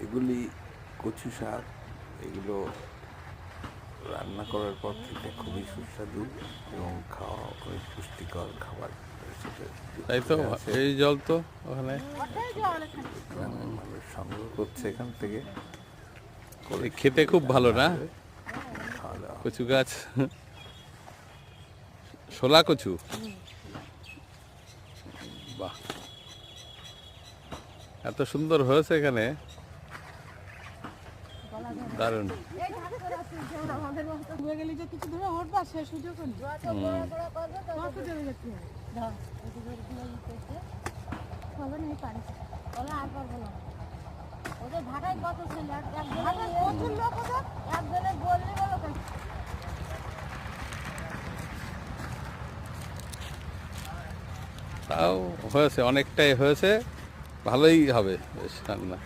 এগুলি কচু শাক। এগুলো রান্না করার পর খেতে খুবই সুস্বাদু এবং খাওয়া অনেক পুষ্টিকর খাবার। সেটা তাই তো, এই জল তো ওখানে মানুষ সংগ্রহ করছে এখান থেকে। খেতে খুব ভালো না খাওয়া দাওয়া কচু গাছ, শোলা কচু। বাহ, এত সুন্দর হয়েছে এখানে, দারুণ। তাও হয়েছে, অনেকটাই হয়েছে, ভালোই হবে বেশ রান্না।